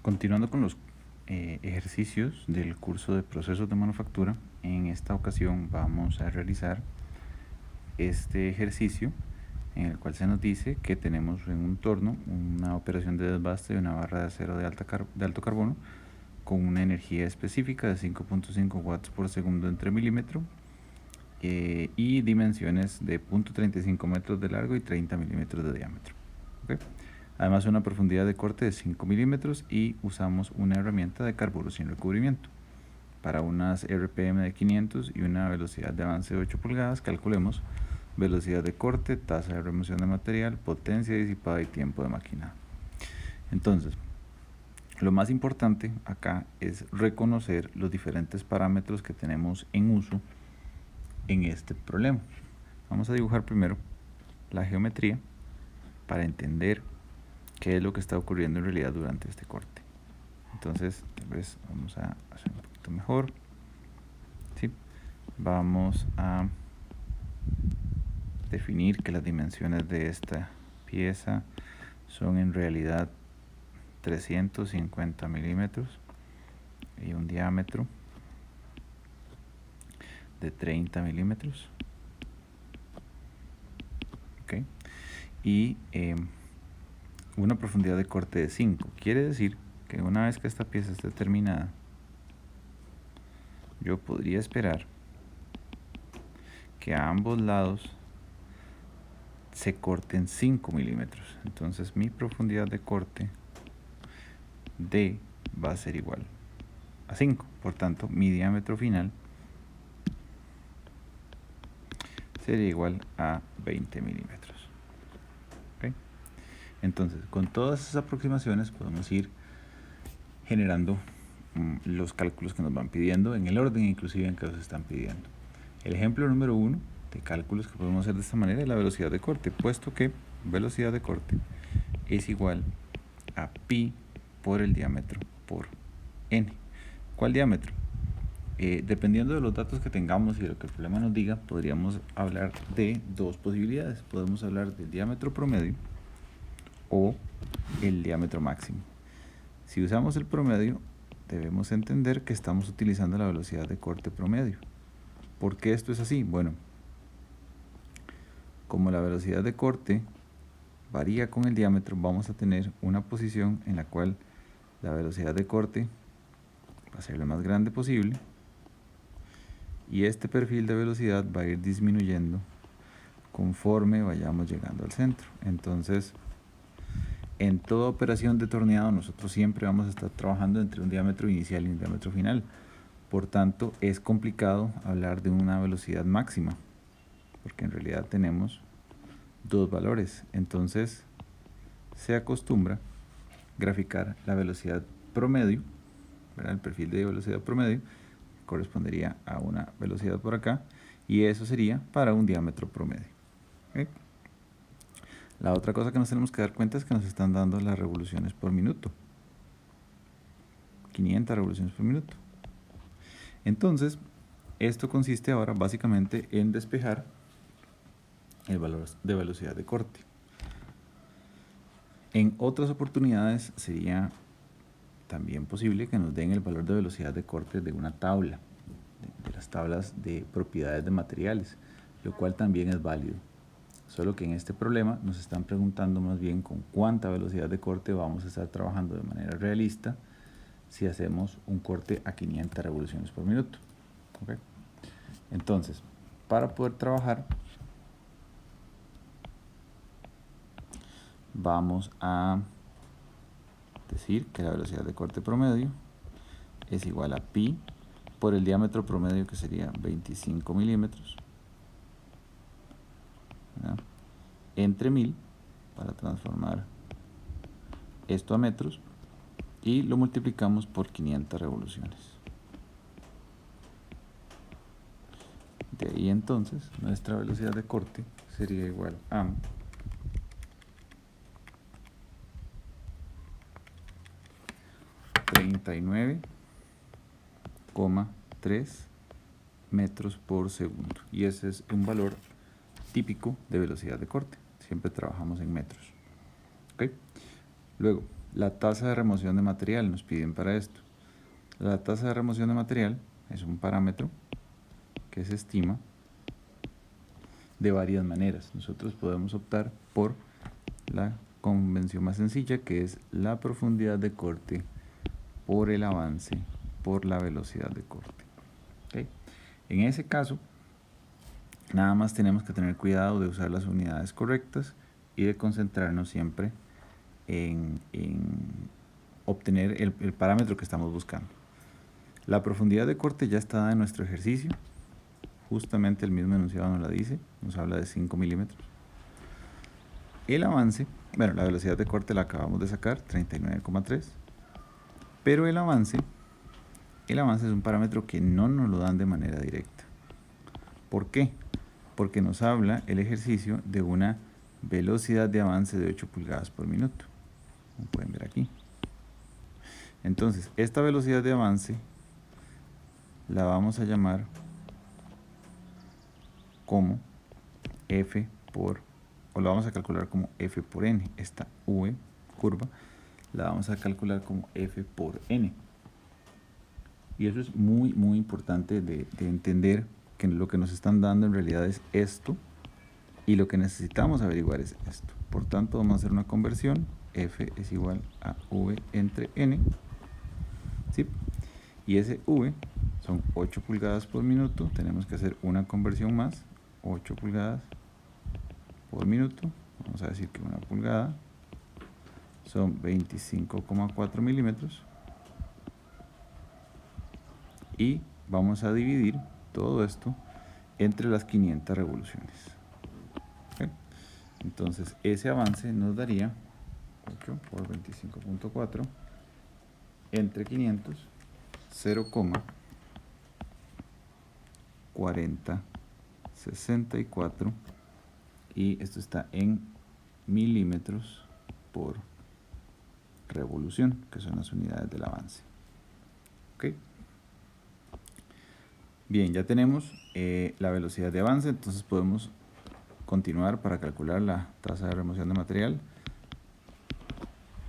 Continuando con los ejercicios del curso de procesos de manufactura, en esta ocasión vamos a realizar este ejercicio en el cual se nos dice que tenemos en un torno una operación de desbaste de una barra de acero de alto carbono con una energía específica de 5.5 watts por segundo entre milímetro y dimensiones de 0.35 metros de largo y 30 milímetros de diámetro. ¿Okay? Además, una profundidad de corte de 5 milímetros y usamos una herramienta de carburo sin recubrimiento. Para unas RPM de 500 y una velocidad de avance de 8 pulgadas, calculemos velocidad de corte, tasa de remoción de material, potencia disipada y tiempo de maquinado. Entonces, lo más importante acá es reconocer los diferentes parámetros que tenemos en uso en este problema. Vamos a dibujar primero la geometría para entender qué es lo que está ocurriendo en realidad durante este corte. Entonces, tal vez vamos a hacer un poquito mejor. ¿Sí? Vamos a definir que las dimensiones de esta pieza son en realidad 350 milímetros y un diámetro de 30 milímetros. ¿Okay? Y una profundidad de corte de 5. Quiere decir que una vez que esta pieza esté terminada, yo podría esperar que a ambos lados se corten 5 milímetros. Entonces mi profundidad de corte D va a ser igual a 5. Por tanto, mi diámetro final sería igual a 20 milímetros. ¿Okay? Entonces, con todas esas aproximaciones podemos ir generando los cálculos que nos van pidiendo en el orden inclusive en que los están pidiendo. El ejemplo número 1 de cálculos que podemos hacer de esta manera es la velocidad de corte, puesto que velocidad de corte es igual a pi por el diámetro por n. ¿Cuál diámetro? Dependiendo de los datos que tengamos y de lo que el problema nos diga, podríamos hablar de dos posibilidades. Podemos hablar del diámetro promedio o el diámetro máximo. Si usamos el promedio, debemos entender que estamos utilizando la velocidad de corte promedio. ¿Por qué esto es así? Bueno, como la velocidad de corte varía con el diámetro, vamos a tener una posición en la cual la velocidad de corte va a ser lo más grande posible y este perfil de velocidad va a ir disminuyendo conforme vayamos llegando al centro. Entonces, en toda operación de torneado nosotros siempre vamos a estar trabajando entre un diámetro inicial y un diámetro final. Por tanto, es complicado hablar de una velocidad máxima, porque en realidad tenemos dos valores. Entonces, se acostumbra graficar la velocidad promedio, ¿verdad? El perfil de velocidad promedio correspondería a una velocidad por acá, y eso sería para un diámetro promedio. ¿Okay? La otra cosa que nos tenemos que dar cuenta es que nos están dando las revoluciones por minuto. 500 revoluciones por minuto. Entonces, esto consiste ahora básicamente en despejar el valor de velocidad de corte. En otras oportunidades sería también posible que nos den el valor de velocidad de corte de una tabla, de las tablas de propiedades de materiales, lo cual también es válido. Solo que en este problema nos están preguntando más bien con cuánta velocidad de corte vamos a estar trabajando de manera realista si hacemos un corte a 500 revoluciones por minuto. ¿Okay? Entonces, para poder trabajar, vamos a decir que la velocidad de corte promedio es igual a pi por el diámetro promedio, que sería 25 milímetros, ¿verdad? Entre 1000, para transformar esto a metros, y lo multiplicamos por 500 revoluciones. De ahí entonces nuestra velocidad de corte sería igual a 39,3 metros por segundo, y ese es un valor típico de velocidad de corte. Siempre trabajamos en metros. ¿Okay? Luego, La tasa de remoción de material nos piden para esto. La tasa de remoción de material es un parámetro que se estima de varias maneras. Nosotros podemos optar por la convención más sencilla, que es la profundidad de corte por el avance por la velocidad de corte. ¿Okay? En ese caso, nada más tenemos que tener cuidado de usar las unidades correctas y de concentrarnos siempre en obtener el parámetro que estamos buscando. La profundidad de corte ya está dada en nuestro ejercicio. Justamente el mismo enunciado nos la dice, nos habla de 5 milímetros. El avance, bueno, la velocidad de corte la acabamos de sacar, 39,3. Pero el avance es un parámetro que no nos lo dan de manera directa. ¿Por qué? Porque nos habla el ejercicio de una velocidad de avance de 8 pulgadas por minuto, como pueden ver aquí. Entonces, esta velocidad de avance la vamos a llamar como F por, o la vamos a calcular como F por N. Esta V curva la vamos a calcular como F por N. Y eso es muy importante de entender, que lo que nos están dando en realidad es esto, y lo que necesitamos averiguar es esto. Por tanto, vamos a hacer una conversión. F es igual a V entre N, ¿sí? Y ese V son 8 pulgadas por minuto. Tenemos que hacer una conversión más. 8 pulgadas por minuto. Vamos a decir que una pulgada son 25,4 milímetros. Y vamos a dividir todo esto entre las 500 revoluciones. ¿Okay? Entonces, ese avance nos daría 8 por 25,4 entre 500, 0,4064, y esto está en milímetros por revolución, que son las unidades del avance. ¿Ok? Bien, ya tenemos la velocidad de avance, entonces podemos continuar para calcular la tasa de remoción de material.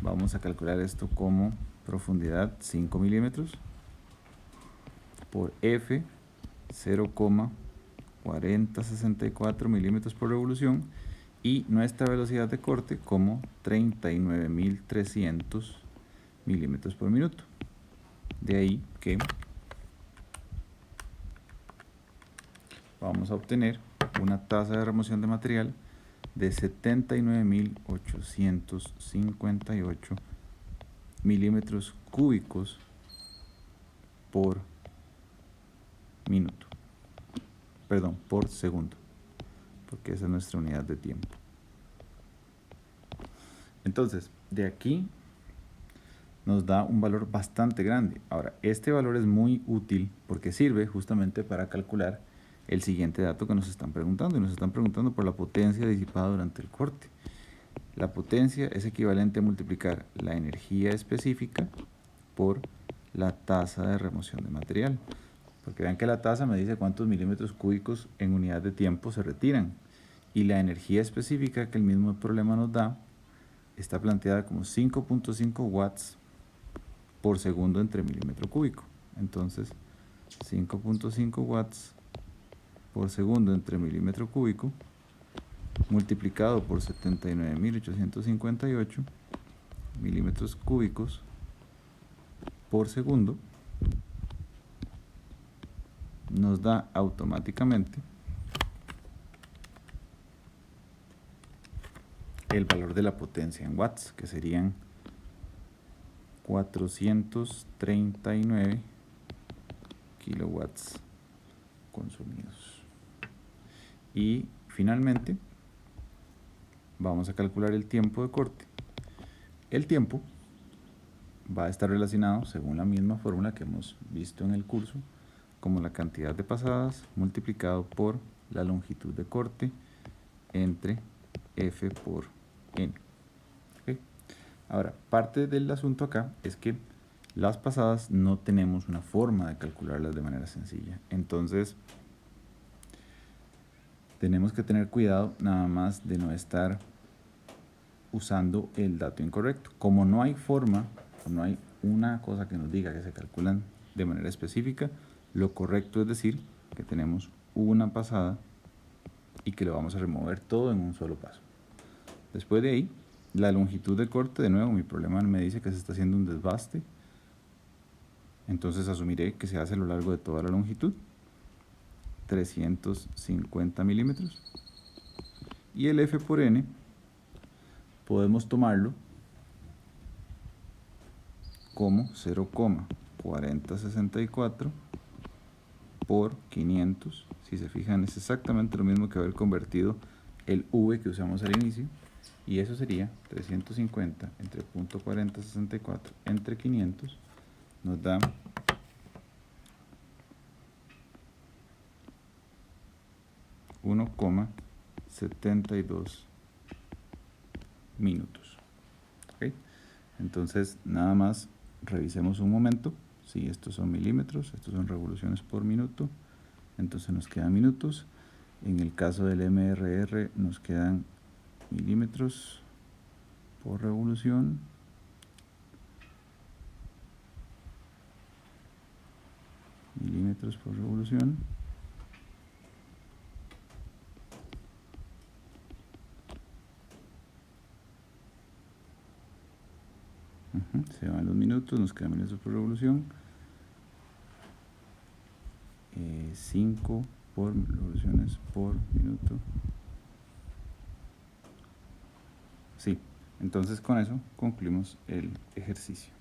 Vamos a calcular esto como profundidad 5 milímetros por F, 0,4064 milímetros por revolución, y nuestra velocidad de corte como 39.300 milímetros por minuto. De ahí que vamos a obtener una tasa de remoción de material de 79.858 milímetros cúbicos por minuto. Perdón, por segundo, porque esa es nuestra unidad de tiempo. Entonces, de aquí nos da un valor bastante grande. Ahora, este valor es muy útil porque sirve justamente para calcular el siguiente dato que nos están preguntando, y nos están preguntando por la potencia disipada durante el corte. La potencia es equivalente a multiplicar la energía específica por la tasa de remoción de material, porque vean que la tasa me dice cuántos milímetros cúbicos en unidad de tiempo se retiran, y la energía específica que el mismo problema nos da está planteada como 5.5 watts por segundo entre milímetro cúbico. Entonces, 5.5 watts por segundo entre milímetro cúbico multiplicado por 79.858 milímetros cúbicos por segundo nos da automáticamente el valor de la potencia en watts, que serían 439 kilowatts consumidos. Y finalmente vamos a calcular el tiempo de corte. El tiempo va a estar relacionado, según la misma fórmula que hemos visto en el curso, como la cantidad de pasadas multiplicado por la longitud de corte entre F por N. ¿Okay? Ahora, parte del asunto acá es que las pasadas no tenemos una forma de calcularlas de manera sencilla. Entonces, tenemos que tener cuidado nada más de no estar usando el dato incorrecto. Como no hay forma, o no hay una cosa que nos diga que se calculan de manera específica, lo correcto es decir que tenemos una pasada y que lo vamos a remover todo en un solo paso. Después de ahí, la longitud de corte, de nuevo, mi problema me dice que se está haciendo un desbaste, entonces asumiré que se hace a lo largo de toda la longitud, 350 milímetros, y el F por N podemos tomarlo como 0,4064 por 500. Si se fijan, es exactamente lo mismo que haber convertido el V que usamos al inicio, y eso sería 350 entre 0.4064 entre 500, nos da 1,72 minutos. ¿Okay? Entonces, nada más revisemos un momento. Si estos son milímetros, estos son revoluciones por minuto, entonces nos quedan minutos. En el caso del MRR nos quedan milímetros por revolución. Milímetros por revolución. Se van los minutos, nos quedan minutos por revolución. 5 por revoluciones por minuto. Sí, entonces con eso concluimos el ejercicio.